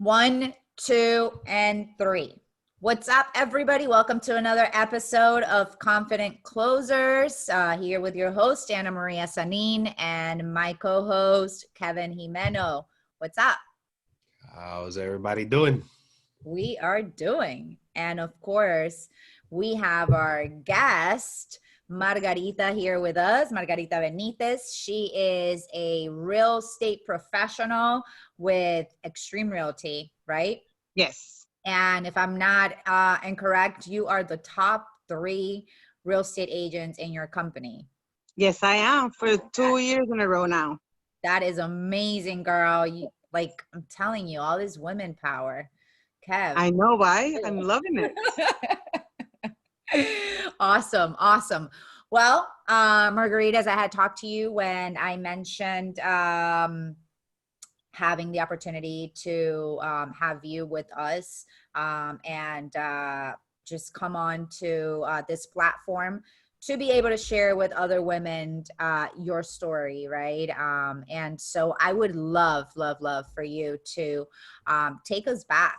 1, 2, and 3. What's up, everybody? Welcome to another episode of Confident Closers. Here with your host, Ana Maria Sanin, and my co-host, Kevin Jimeno. What's up? How's everybody doing? We are doing. And of course, we have our guest, Margarita, here with us, Margarita Benitez. She is a real estate professional with Extreme Realty, right? Yes. And if I'm not incorrect, you are the top 3 real estate agents in your company. Yes, I am for 2 years in a row now. That is amazing, girl. I'm telling you, all this women power. Kev. I know why. I'm loving it. Awesome. Well, Margarita, as I had talked to you when I mentioned having the opportunity to have you with us and just come on to this platform to be able to share with other women your story, right? And so I would love for you to take us back,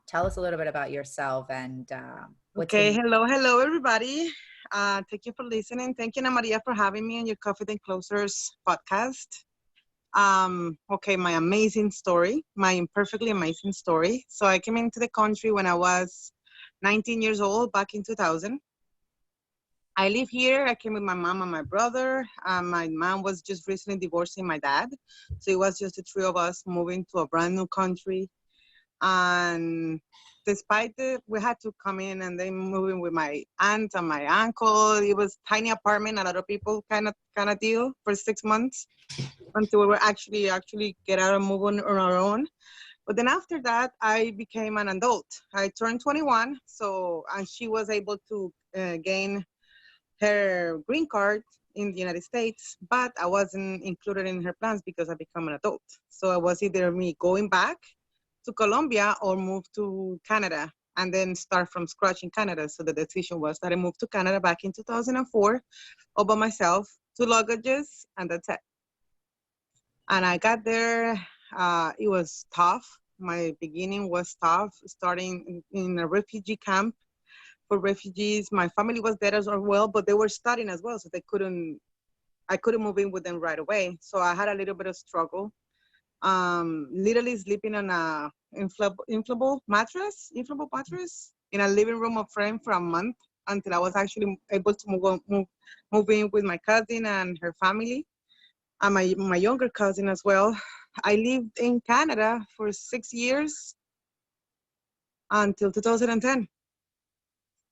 tell us a little bit about yourself and okay. Hello, everybody. Thank you for listening. Thank you, Ana Maria, for having me on your Confident Closers podcast. Okay, my amazing story, my imperfectly amazing story. So I came into the country when I was 19 years old back in 2000. I live here. I came with my mom and my brother. My mom was just recently divorcing my dad. So it was just the 3 of us moving to a brand new country. And despite it, we had to come in and then moving with my aunt and my uncle. It was tiny apartment, a lot of people kind of deal for 6 months until we were actually get out and move on our own. But then after that, I became an adult. I turned 21, and she was able to gain her green card in the United States, but I wasn't included in her plans because I became an adult. So it was either me going back to Colombia or move to Canada and then start from scratch in Canada. So the decision was that I moved to Canada back in 2004 all by myself, 2 luggages, and that's it. And I got there, it was tough. My beginning was tough, starting in a refugee camp for refugees. My family was there as well, but they were studying as well, so I couldn't move in with them right away. So I had a little bit of struggle. Literally sleeping on a inflatable mattress in a living room of frame for a month until I was actually able to move in with my cousin and her family and my younger cousin as well. I lived in Canada for 6 years until 2010.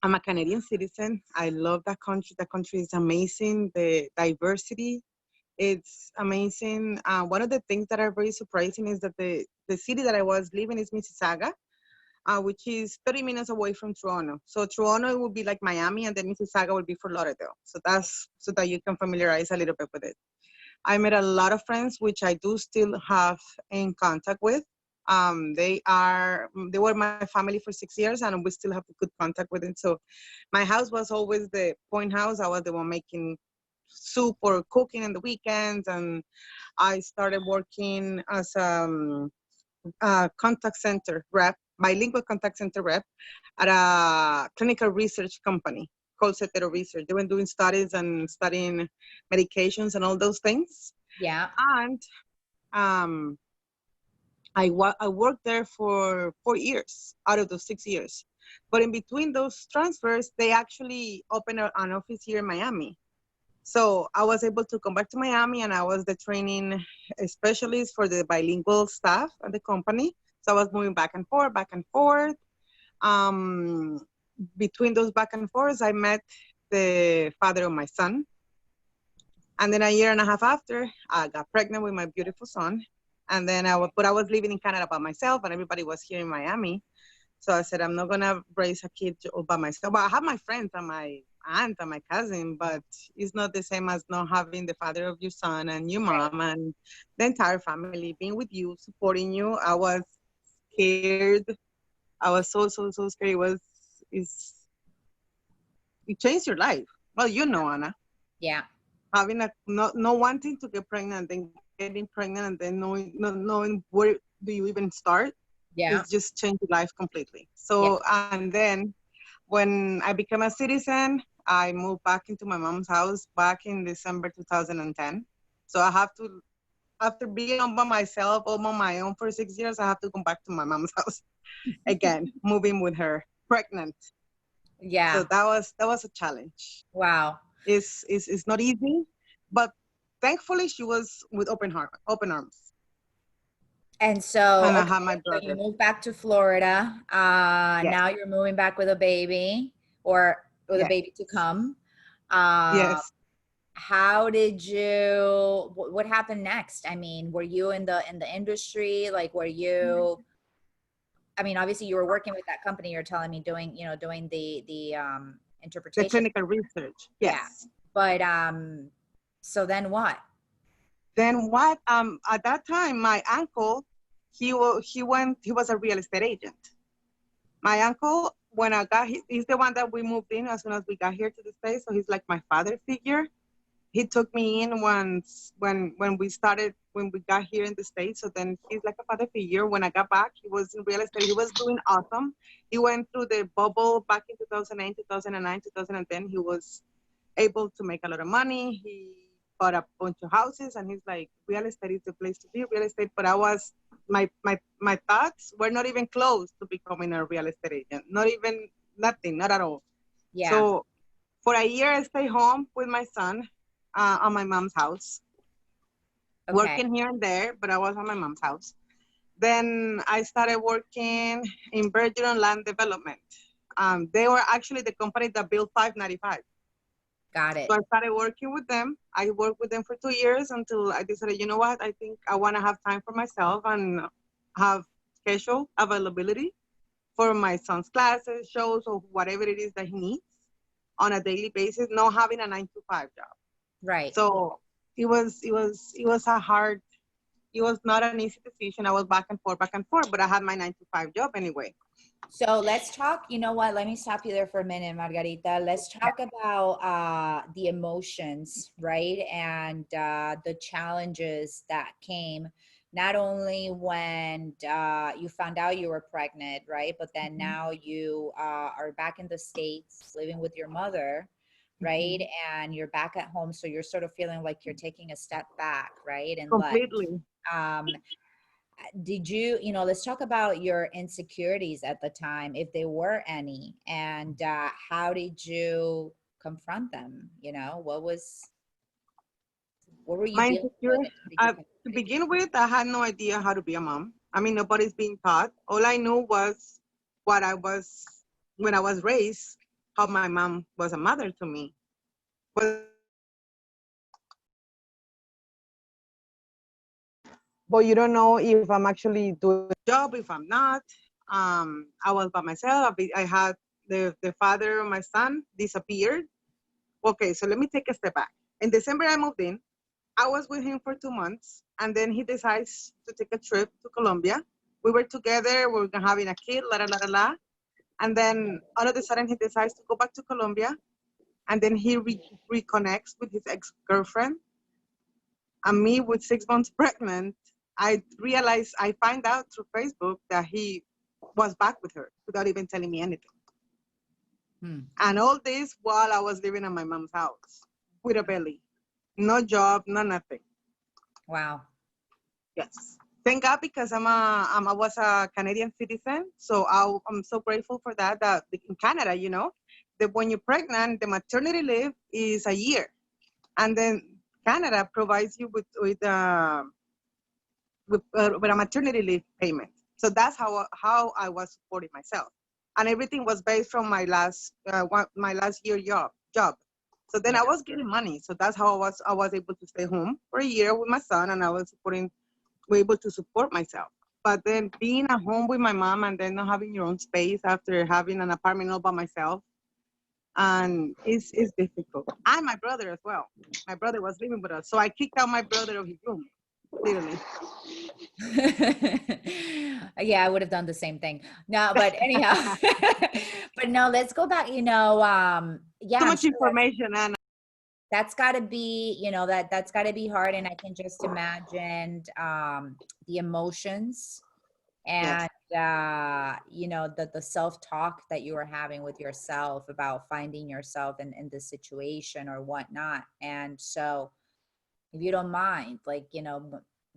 I'm a Canadian citizen. I love that country. That country is amazing. The diversity, it's amazing. One of the things that are very surprising is that the city that I was living is Mississauga, which is 30 minutes away from Toronto. So Toronto would be like Miami, and then Mississauga would be Fort Lauderdale. So that's so that you can familiarize a little bit with it. I made a lot of friends, which I do still have in contact with. They were my family for 6 years, and we still have good contact with it. So my house was always the point house. I was the one making soup or cooking in the weekends, and I started working as a contact center rep, bilingual contact center rep at a clinical research company called Cetero Research. They were doing studies and studying medications and all those things. Yeah. And I worked there for 4 years out of those 6 years. But in between those transfers, they actually opened an office here in Miami. So I was able to come back to Miami, and I was the training specialist for the bilingual staff at the company. So I was moving back and forth. Between those back and forths, I met the father of my son. And then a year and a half after, I got pregnant with my beautiful son. And then I was living in Canada by myself, and everybody was here in Miami. So I said, I'm not gonna raise a kid all by myself. But I have my friends and my aunt and my cousin, but it's not the same as not having the father of your son and your mom and the entire family being with you, supporting you. I was scared. I was so scared. It changed your life. Well, Ana. Yeah. having no wanting to get pregnant, then getting pregnant, and then not knowing where do you even start. Yeah. It's just changed your life completely. Yeah. So, and then when I became a citizen, I moved back into my mom's house back in December 2010. So I have to, after being all by myself, all on my own for 6 years, I have to come back to my mom's house again, moving with her, pregnant. Yeah. So that was a challenge. Wow. It's not easy, but thankfully she was with open arms, And so, and I okay, had my so you brother. moved back to Florida. Yes, Now you're moving back with a baby or with a yes, baby to come. Uh, yes. how did you, what happened next? I mean, were you in the industry? Like, were you, I mean, obviously you were working with that company you're telling me doing, doing the The interpretation. clinical research. Yeah. Yes. But, so then what? Then what? At that time, my uncle, he was a real estate agent. My uncle, when I got, he's the one that we moved in as soon as we got here to the States. So he's like my father figure. He took me in once when we got here in the States. So then he's like a father figure. When I got back, he was in real estate. He was doing awesome. He went through the bubble back in 2008, 2009, 2010. He was able to make a lot of money. He bought a bunch of houses, and he's like, real estate is the place to be, real estate. But my thoughts were not even close to becoming a real estate agent. Not even, nothing, not at all. Yeah. So for a year, I stayed home with my son on my mom's house, Okay. working here and there, but I was on my mom's house. Then I started working in Virgin Land Development. They were actually the company that built 595. Got it. So I started working with them. I worked with them for 2 years until I decided, you know what, I think I want to have time for myself and have schedule availability for my son's classes, shows, or whatever it is that he needs on a daily basis, not having a 9 to 5 job. Right. So it was a hard, it was not an easy decision. I was back and forth, but I had my 9 to 5 job anyway. So let's talk, you know what, let me stop you there for a minute, Margarita. Let's talk about the emotions, right? And the challenges that came not only when you found out you were pregnant, right? But then now you are back in the States living with your mother, right? Mhm. And you're back at home. So you're sort of feeling like you're taking a step back, right? And like, Completely. um, did you, let's talk about your insecurities at the time, if there were any, and how did you confront them? What were you My dealing insecure, with, and how did you to confront it? begin with, I had no idea how to be a mom. I mean, nobody's being taught. All I knew was what I was when I was raised, how my mom was a mother to me. But you don't know if I'm actually doing a job, if I'm not. I was by myself. I had the father of my son disappeared. Okay, so let me take a step back. In December, I moved in. I was with him for 2 months, and then he decides to take a trip to Colombia. We were together, we were having a kid, la la la la la. And then all of a sudden, he decides to go back to Colombia, and then he reconnects with his ex-girlfriend. And me with 6 months pregnant, I find out through Facebook that he was back with her without even telling me anything. Hmm. And all this while I was living in my mom's house with a belly, no job, no nothing. Wow. Yes. Thank God, because I was a Canadian citizen, so I'm so grateful for that. That in Canada, that when you're pregnant, the maternity leave is a year, and then Canada provides you with a maternity leave payment. So that's how I was supporting myself, and everything was based from my last year job. So then Yeah. I was getting money. So that's how I was able to stay home for a year with my son, and I was able to support myself. But then being at home with my mom and then not having your own space after having an apartment all by myself, and it's difficult. And my brother as well. My brother was living with us, so I kicked out my brother of his room, literally. Yeah, I would have done the same thing. No, but anyhow, but no, let's go back, Too yeah, I'm much sure that's, information, Anna. that's got to be, that's got to be hard. And I can just imagine the emotions Yes. and the self-talk that you were having with yourself about finding yourself in this situation or whatnot. And so if you don't mind, like,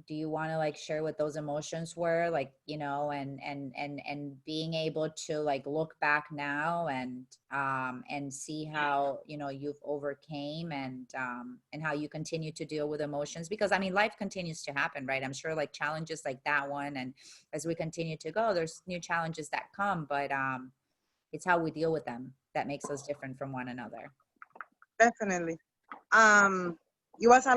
do you want to like share what those emotions were, like, and being able to like look back now and see how, you've overcame and how you continue to deal with emotions, because I mean life continues to happen, right? I'm sure like challenges like that one, and as we continue to go, there's new challenges that come, but it's how we deal with them that makes us different from one another. Definitely. It was a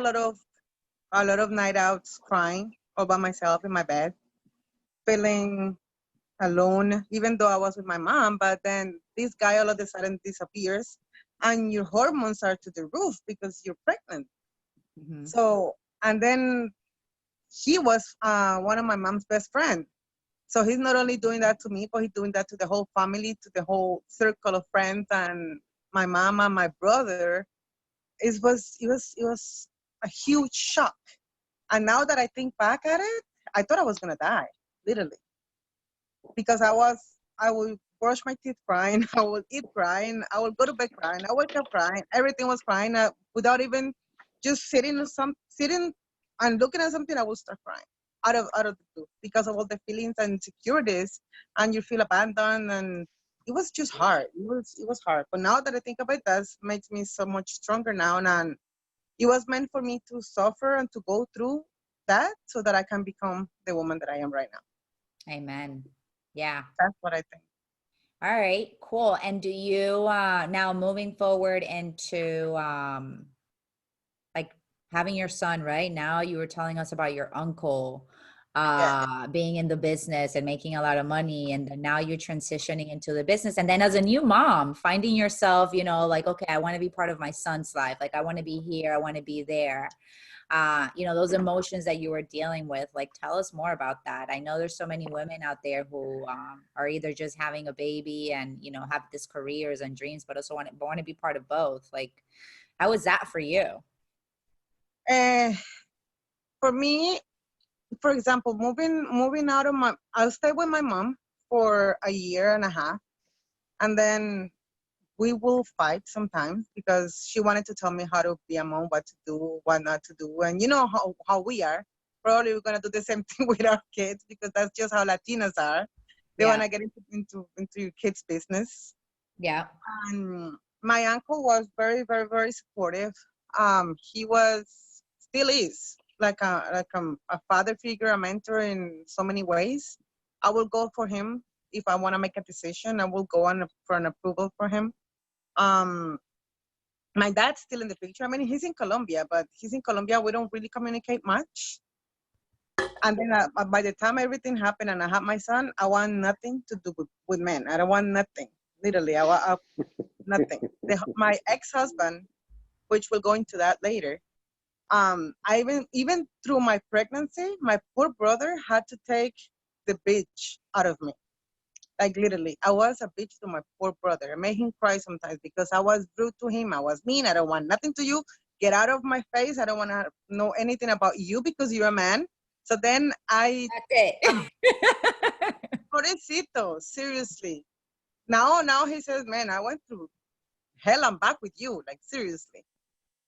lot of night outs crying all by myself in my bed, feeling alone, even though I was with my mom. But then this guy all of a sudden disappears, and your hormones are to the roof because you're pregnant. Mm-hmm. So, and then he was one of my mom's best friend. So he's not only doing that to me, but he's doing that to the whole family, to the whole circle of friends, and my mama, my brother. It was a huge shock. And now that I think back at it, I thought I was gonna die, literally, because I would brush my teeth crying, I would eat crying, I would go to bed crying, I wake up crying, everything was crying, without even just sitting and looking at something, I would start crying out of the blue because of all the feelings and insecurities, and you feel abandoned, and it was just hard. It was hard. But now that I think about it, that makes me so much stronger now, and it was meant for me to suffer and to go through that so that I can become the woman that I am right now. Amen. Yeah. That's what I think. All right, cool. And do you now moving forward into like having your son, right? Now you were telling us about your uncle Yeah. being in the business and making a lot of money, and then now you're transitioning into the business, and then as a new mom finding yourself, like, okay, I want to be part of my son's life, like I want to be here, I want to be there. Those emotions that you were dealing with, like tell us more about that. I know there's so many women out there who are either just having a baby and have this careers and dreams, but also want to be part of both. Like, how was that for you? For me, for example, moving out of I'll stay with my mom for a year and a half, and then we will fight sometimes because she wanted to tell me how to be a mom, what to do, what not to do, and you know how we are. Probably we're gonna do the same thing with our kids because that's just how Latinas are. They Yeah. wanna get into your kids' business. Yeah. My uncle was very, very, very supportive. He still is a father figure, a mentor in so many ways. I will go for him if I want to make a decision. I will go on for an approval for him. My dad's still in the picture. I mean, he's in Colombia, but he's in Colombia. We don't really communicate much. And then by the time everything happened and I had my son, I want nothing to do with men. I don't want nothing. Literally, I want nothing. My ex-husband, which we'll go into that later, I even through my pregnancy, my poor brother had to take the bitch out of me. Like literally, I was a bitch to my poor brother. I made him cry sometimes because I was rude to him. I was mean. I don't want nothing to you. Get out of my face. I don't want to know anything about you because you're a man. So then That's it. pobrecito, seriously. Now he says, man, I went through hell. I'm back with you. Like seriously.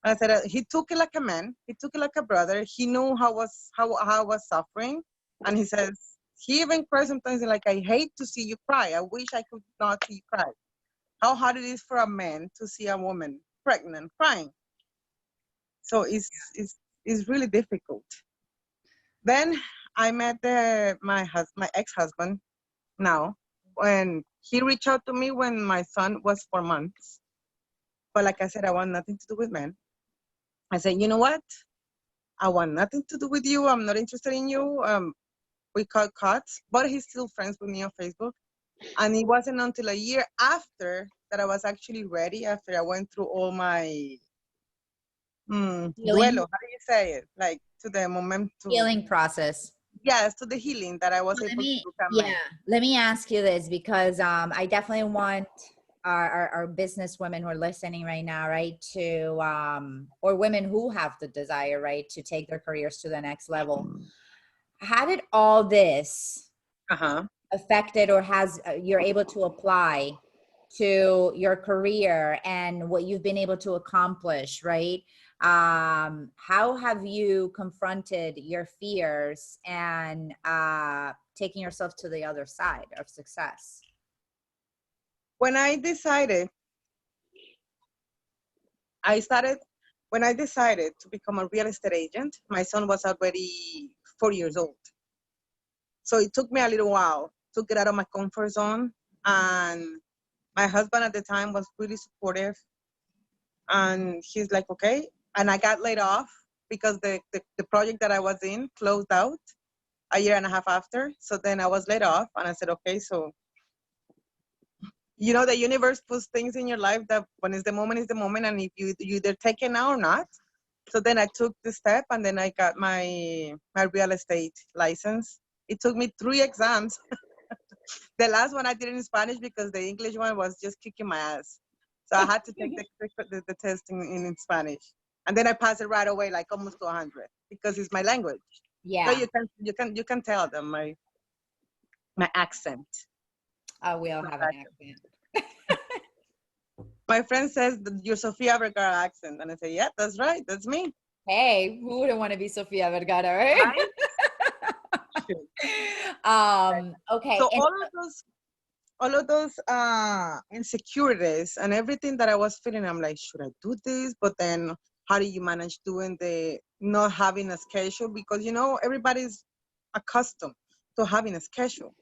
I said he took it like a man. He took it like a brother. He knew how I was suffering, and he says he even cries sometimes. Like, I hate to see you cry. I wish I could not see you cry. How hard it is for a man to see a woman pregnant crying. So it's really difficult. Then I met my ex-husband now, when he reached out to me when my son was 4 months. But like I said, I want nothing to do with men. I said, you know what? I want nothing to do with you. I'm not interested in you. We cut cuts, but he's still friends with me on Facebook. And it wasn't until a year after that I was actually ready, after I went through all my duelo. How do you say it? Like to the moment to Healing process. yes, to the healing that I was Let able to me, become yeah, let me ask you this because I definitely want our business women who are listening right now, right, to or women who have the desire, right, to take their careers to the next level. How did all this affected or has you're able to apply to your career and what you've been able to accomplish, right? How have you confronted your fears and taking yourself to the other side of success? When I decided to become a real estate agent, my son was already 4 years old. So it took me a little while to get out of my comfort zone. And my husband at the time was really supportive. And he's like, okay. And I got laid off because the project that I was in closed out a year and a half after. So then I was laid off and I said, okay, so, you know, the universe puts things in your life that when it's the moment, and if you either take it now or not. So then I took the step and then I got my real estate license. It took me 3 exams. The last one I did in Spanish because the English one was just kicking my ass. So I had to take the test in Spanish. And then I passed it right away, like almost to 100 because it's my language. Yeah. So you can tell them my accent. We all have an accent. My friend says your Sofia Vergara accent. And I say, yeah, that's right. That's me. Hey, who wouldn't want to be Sofia Vergara, right? Okay. So all of those insecurities and everything that I was feeling, I'm like, should I do this? But then how do you manage doing the not having a schedule? Because, you know, everybody's accustomed to having a schedule.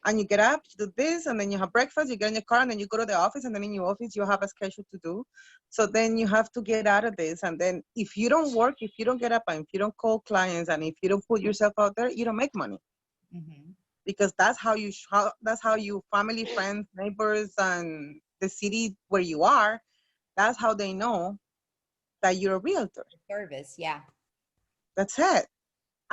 And you get up, you do this, and then you have breakfast, you get in your car, and then you go to the office, and then in your office, you have a schedule to do. So then you have to get out of this. And then if you don't work, if you don't get up, and if you don't call clients, and if you don't put yourself out there, you don't make money. Mm-hmm. Because that's how you family, friends, neighbors, and the city where you are, that's how they know that you're a realtor. Service, yeah. That's it.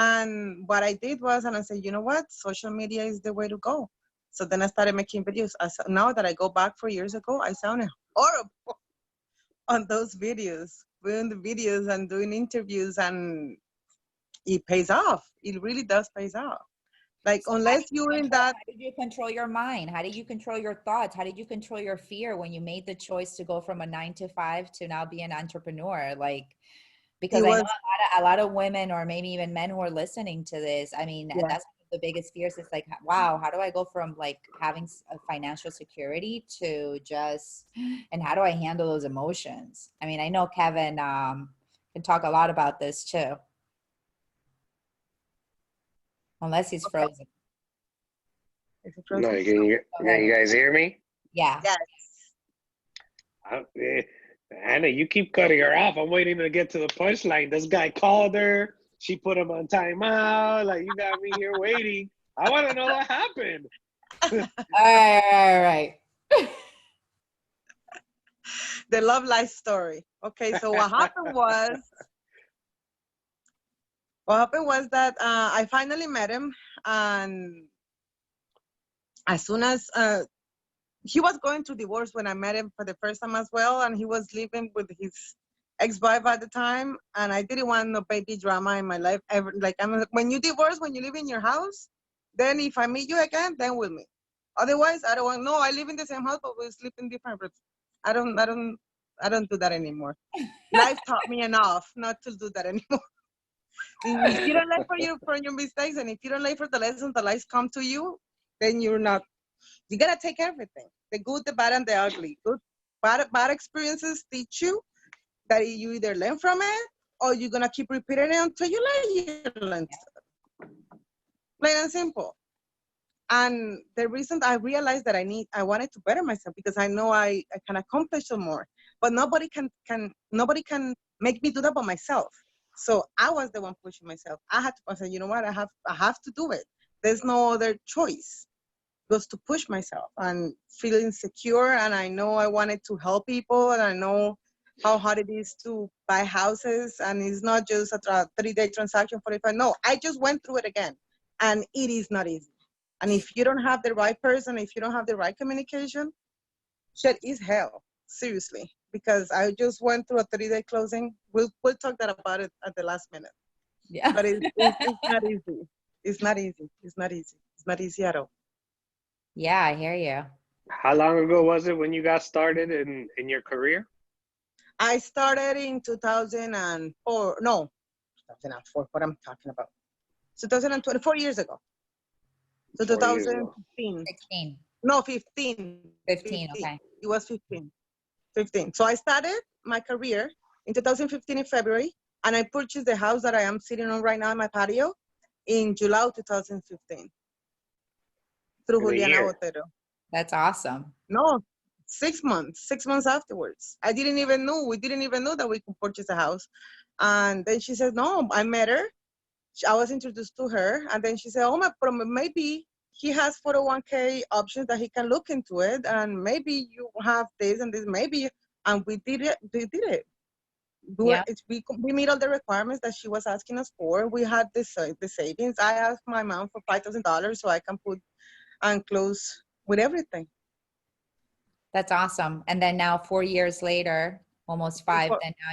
And what I did was, and I said, you know what? Social media is the way to go. So then I started making videos. Now that I go back 4 years ago, I sounded horrible on those videos, doing the videos and doing interviews, and it pays off. It really does pays off. Like, so unless you're in that. How did you control your mind? How did you control your thoughts? How did you control your fear when you made the choice to go from a 9-to-5 to now be an entrepreneur? Like, because I know a lot of women or maybe even men who are listening to this, I mean, yeah. That's one of the biggest fears. It's like, wow, how do I go from like having a financial security to just, and how do I handle those emotions? I mean, I know Kevin can talk a lot about this too. Unless he's frozen. No, can you guys hear me? Yeah. Yes. Anna, you keep cutting her off. I'm waiting to get to the punchline. This guy called her. She put him on timeout. Like, you got me here waiting. I want to know what happened. All right. The love life story. Okay, so what happened was that I finally met him, and as soon as he was going through divorce when I met him for the first time as well, and he was living with his ex-wife at the time, and I didn't want no baby drama in my life ever. Like, when you divorce, when you live in your house, then if I meet you again, then we'll meet. Otherwise, I don't want. No, I live in the same house, but we sleep in different rooms. I don't do that anymore. Life taught me enough not to do that anymore. If you don't learn from your mistakes, and if you don't learn from the lessons that life come to you, then you're not. You gotta take everything, the good, the bad, and the ugly. Bad experiences teach you that you either learn from it or you're gonna keep repeating it until you learn. Plain and simple. And the reason I realized that I wanted to better myself because I know I can accomplish more, but nobody can make me do that by myself. So I was the one pushing myself. I said, you know what? I have to do it. There's no other choice. Was to push myself and feel insecure, and I know I wanted to help people, and I know how hard it is to buy houses, and it's not just a 3-day transaction for no, I just went through it again, and it is not easy. And if you don't have the right person, if you don't have the right communication, shit is hell, seriously, because I just went through a 3-day closing. We'll talk that about it at the last minute. Yeah. But it's not easy. It's not easy. It's not easy. It's not easy at all. Yeah, I hear you. How long ago was it when you got started in your career? I started in 2004. No, 2004. What I'm talking about? 2020, 4 years ago. So 4 years ago. 2015. 16, No, 15. 15. Okay. It was 15. 15. So I started my career in 2015 in February, and I purchased the house that I am sitting on right now in my patio in July of 2015 through In a Juliana year. Botero. That's awesome. No, 6 months. 6 months afterwards. We didn't even know that we could purchase a house. And then she said, no, I met her. I was introduced to her. And then she said, oh, but maybe he has 401k options that he can look into it. And maybe you have this and this, maybe. And we did it. Yeah. We meet all the requirements that she was asking us for. We had the savings. I asked my mom for $5,000 so I can put and close with everything. That's awesome. And then now 4 years later, almost 5, Before- then now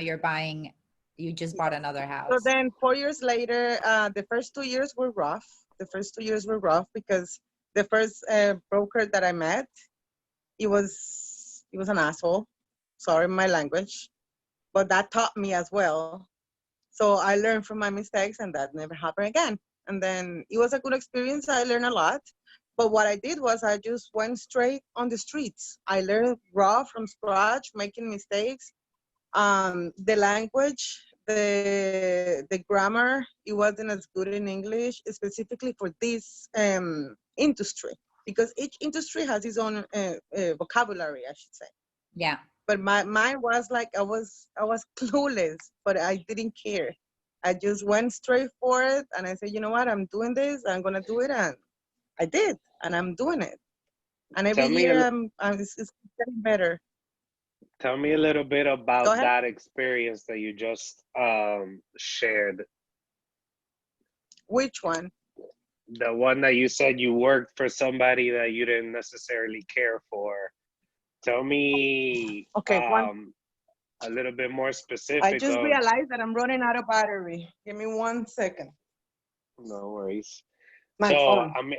you just bought another house. So then 4 years later, the first 2 years were rough. The first 2 years were rough because the first broker that I met, he was an asshole. Sorry, my language, but that taught me as well. So I learned from my mistakes, and that never happened again. And then it was a good experience. I learned a lot. But what I did was I just went straight on the streets. I learned raw from scratch, making mistakes. The language, the grammar, it wasn't as good in English, specifically for this industry, because each industry has its own vocabulary, I should say. Yeah. But mine was like I was clueless, but I didn't care. I just went straight for it, and I said, you know what, I'm doing this. I'm gonna do it, and I did, and I'm doing it. And every Tell me year, a, it's getting better. tell me a little bit Go about ahead. that experience that you just shared. Which one? The one that you said you worked for somebody that you didn't necessarily care for. Tell me Okay, one. a little bit more I specific just of. realized that I'm running out of battery. Give me 1 second. No worries. My So phone.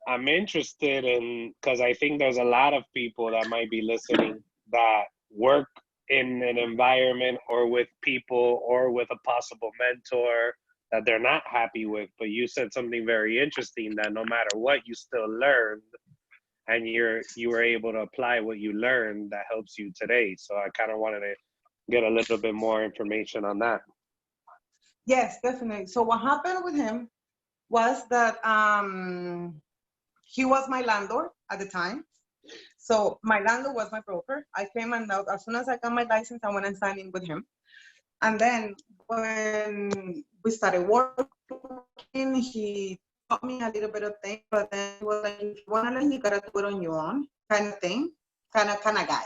I'm interested in, because I think there's a lot of people that might be listening that work in an environment or with people or with a possible mentor that they're not happy with. But you said something very interesting, that no matter what, you still learned, and you were able to apply what you learned that helps you today. So I kind of wanted to get a little bit more information on that. Yes, definitely. So what happened with him was that he was my landlord at the time. So my landlord was my broker. I came and out as soon as I got my license, I went and signed in with him. And then when we started working, he taught me a little bit of things, but then he was like, if you want to learn, you got to do it on your own, kind of thing, kind of guy,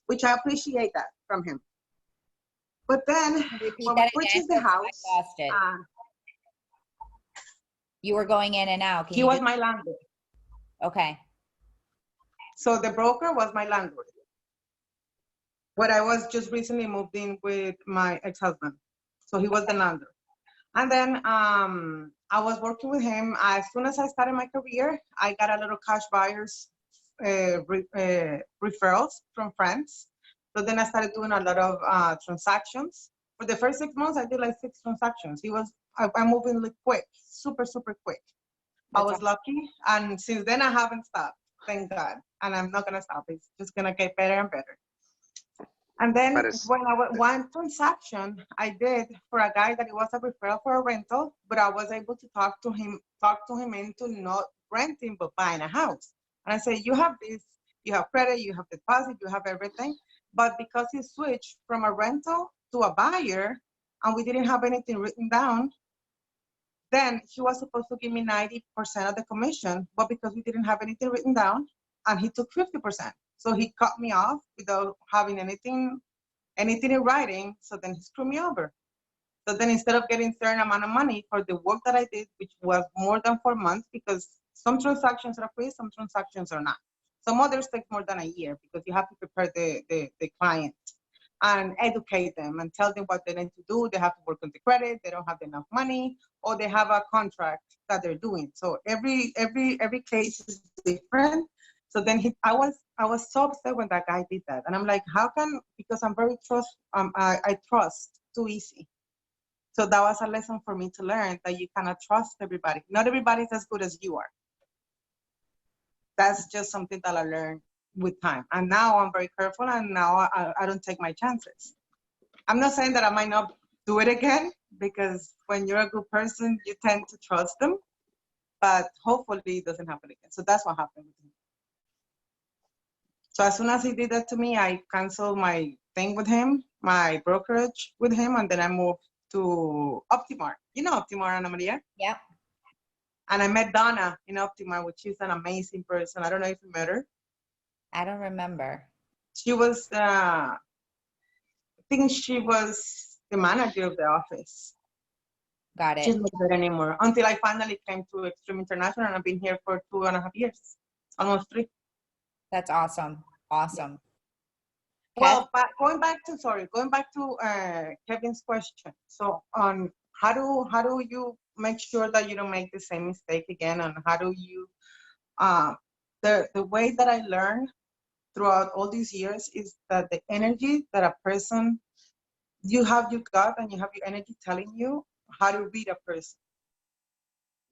which I appreciate that from him. But then Repeat when that we again, purchased the 'cause house, I lost it. You were going in and out. Can he you was just? my landlord. Okay. So the broker was my landlord. But I was just recently moved in with my ex-husband. So he was the landlord. And then I was working with him. As soon as I started my career, I got a little cash buyers referrals from friends. So then I started doing a lot of transactions. For the first 6 months, I did like 6 transactions. I'm moving like quick, super, super quick. I was lucky. And since then, I haven't stopped, thank God. And I'm not going to stop. It's just going to get better and better. And then one transaction I did for a guy that it was a referral for a rental, but I was able to talk to him into not renting, but buying a house. And I said, you have this, you have credit, you have deposit, you have everything. But because he switched from a rental to a buyer and we didn't have anything written down, then he was supposed to give me 90% of the commission, but because we didn't have anything written down, and he took 50%. So he cut me off without having anything in writing, so then he screwed me over. So then instead of getting certain amount of money for the work that I did, which was more than 4 months, because some transactions are free, some transactions are not. Some others take more than a year because you have to prepare the client and educate them and tell them what they need to do. They have to work on the credit. They don't have enough money, or they have a contract that they're doing. So every case is different. So then I was so upset when that guy did that, and I'm like, how can? Because I'm very I trust too easy. So that was a lesson for me to learn that you cannot trust everybody. Not everybody's as good as you are. That's just something that I learned with time. And now I'm very careful, and now I don't take my chances. I'm not saying that I might not do it again, because when you're a good person, you tend to trust them, but hopefully it doesn't happen again. So that's what happened with him. So as soon as he did that to me, I canceled my thing with him, my brokerage with him, and then I moved to Optimar. You know Optimar, Ana Maria? Yep. And I met Donna in Optimar, which is an amazing person. I don't know if you met her. I don't remember. She was, I think she was the manager of the office. Got it. She's not there anymore. Until I finally came to Extreme International, and I've been here for 2.5 years, almost 3. That's awesome. Awesome. Well, but going back to Kevin's question. So on how do you make sure that you don't make the same mistake again? And how do you the way that I learned throughout all these years is that the energy that a person, you have your gut and you have your energy telling you how to read a person.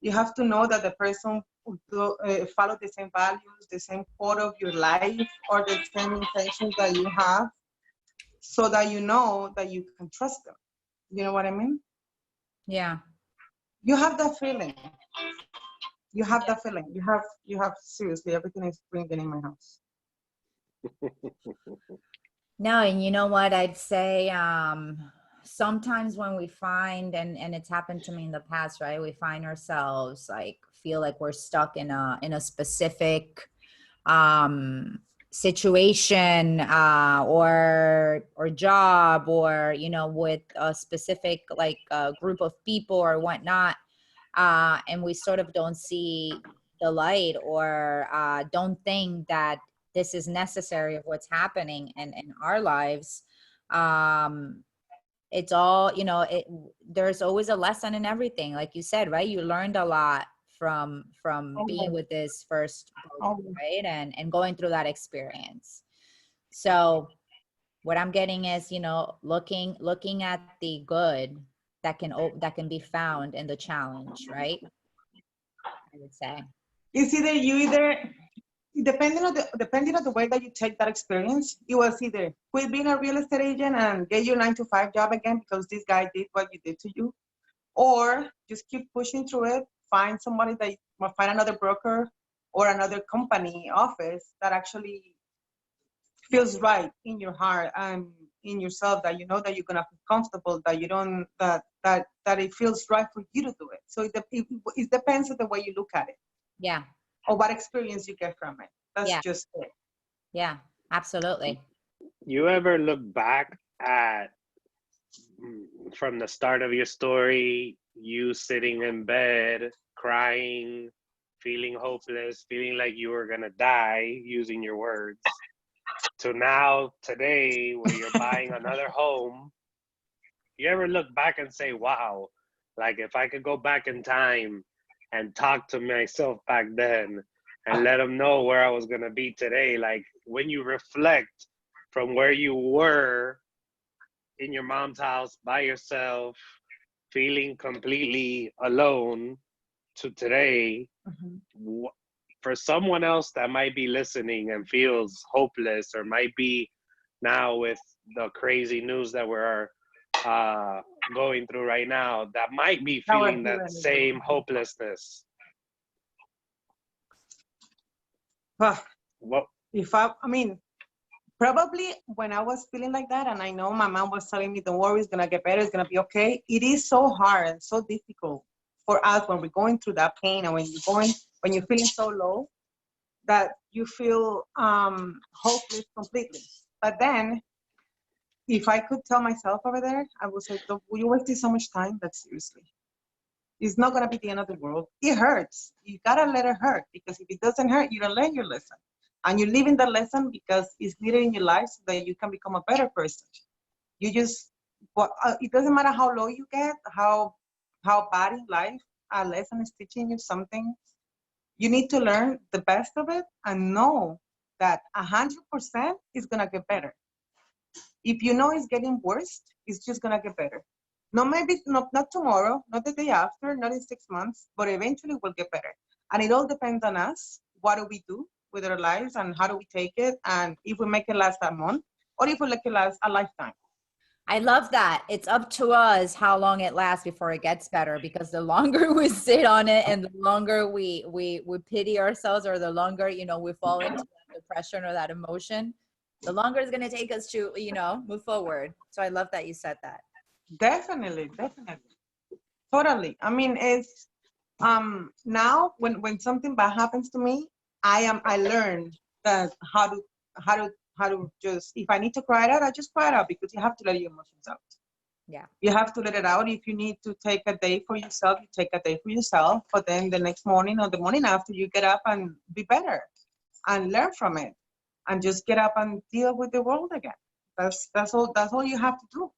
You have to know that the person will follow the same values, the same core of your life, or the same intentions that you have, so that you know that you can trust them. You know what I mean? Yeah. You have that feeling. You have that feeling. You have seriously, everything is ringing in my house. No, and you know what I'd say, sometimes when we find, and it's happened to me in the past, right? We find ourselves like feel like we're stuck in a specific situation or job, or with a specific like group of people or whatnot, and we sort of don't see the light, or don't think that this is necessary of what's happening in our lives. It's all, there's always a lesson in everything, like you said, right? You learned a lot from being with this first broker, right? And going through that experience. So what I'm getting is, looking at the good that can be found in the challenge, right? I would say. It's depending on the way that you take that experience, it was either quit being a real estate agent and get your 9-to-5 job again because this guy did what you did to you, or just keep pushing through it, find somebody find another broker or another company office that actually feels right in your heart and in yourself, that you know that you're gonna feel comfortable, that you don't that it feels right for you to do it. So it depends on the way you look at it. Yeah. Or what experience you get from it. That's just it. Yeah, absolutely. You ever look back at, from the start of your story, you sitting in bed, crying, feeling hopeless, feeling like you were gonna die, using your words, to now, today, where you're buying another home? You ever look back and say, wow, like if I could go back in time and talk to myself back then and let them know where I was going to be today? Like when you reflect from where you were in your mom's house by yourself, feeling completely alone, to today, for someone else that might be listening and feels hopeless, or might be now with the crazy news that we're going through right now, that might be feeling that same hopelessness. Well, I mean, probably when I was feeling like that, and I know my mom was telling me, don't worry, it's gonna get better, it's gonna be okay. It is so hard and so difficult for us when we're going through that pain, and when you're feeling so low that you feel hopeless completely. But then, if I could tell myself over there, I would say, you wasted so much time, that seriously. It's not gonna be the end of the world. It hurts. You gotta let it hurt, because if it doesn't hurt, you don't learn your lesson. And you're living the lesson because it's needed in your life so that you can become a better person. You just, it doesn't matter how low you get, how bad in life, a lesson is teaching you something. You need to learn the best of it and know that 100% is gonna get better. If you know it's getting worse, it's just gonna get better. No, maybe not tomorrow, not the day after, not in 6 months, but eventually will get better. And it all depends on us. What do we do with our lives and how do we take it? And if we make it last a month or if we make it last a lifetime. I love that. It's up to us how long it lasts before it gets better, because the longer we sit on it and the longer we pity ourselves, or the longer, we fall into that depression or that emotion, the longer it's going to take us to, move forward. So I love that you said that. Definitely. Totally. I mean, it's now when something bad happens to me, I learned that how to just, if I need to cry it out, I just cry it out, because you have to let your emotions out. Yeah. You have to let it out. If you need to take a day for yourself, you take a day for yourself. But then the next morning or the morning after, you get up and be better and learn from it, and just get up and deal with the world again. That's all you have to do.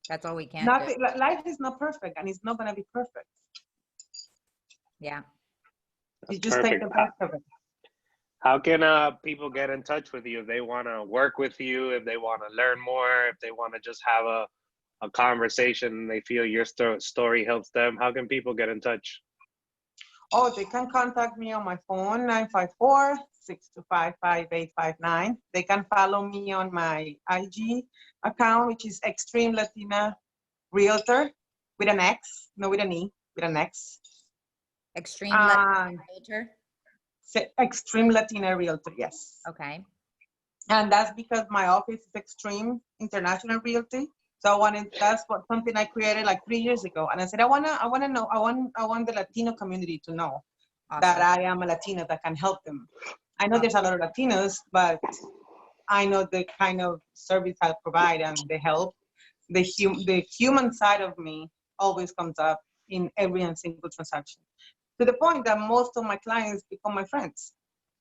That's all we can Nothing, do. life is not perfect, and it's not gonna be perfect. Yeah. You just take the best of it. How can people get in touch with you if they want to work with you, if they want to learn more, if they want to just have a conversation and they feel your story helps them? How can people get in touch? Oh, they can contact me on my phone, 954-625-5859. They can follow me on my IG account, which is Extreme Latina Realtor, with an X, no with an E, with an X. Extreme Realtor? Extreme Latina Realtor, yes. Okay. And that's because my office is Extreme International Realty. So that's something I created like 3 years ago. And I said, I want the Latino community to know that I am a Latina that can help them. I know there's a lot of Latinos, but I know the kind of service I provide and the help. The human side of me always comes up in every and single transaction, to the point that most of my clients become my friends.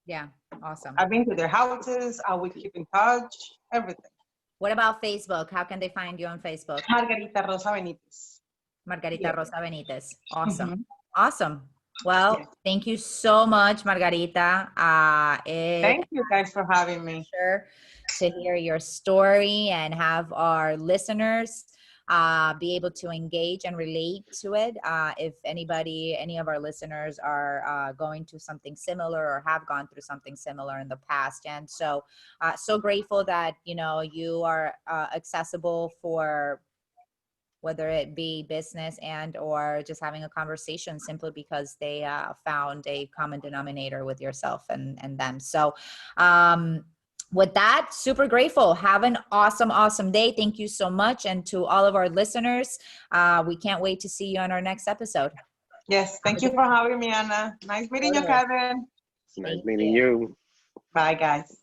Yeah, awesome. I've been to their houses. I will keep in touch, everything. What about Facebook? How can they find you on Facebook? Margarita Rosa Benitez. Margarita Rosa Benitez. Awesome. Mm-hmm. Awesome. Well, thank you so much, Margarita. Thank you guys for having me. Sure to hear your story and have our listeners be able to engage and relate to it. If any of our listeners are going through something similar or have gone through something similar in the past. And so grateful that, you are accessible for whether it be business and or just having a conversation, simply because they found a common denominator with yourself and them. So with that, super grateful. Have an awesome day. Thank you so much. And to all of our listeners, we can't wait to see you on our next episode. Yes, thank you for having me, Anna. Nice meeting you, Kevin. Nice meeting you. Bye, guys.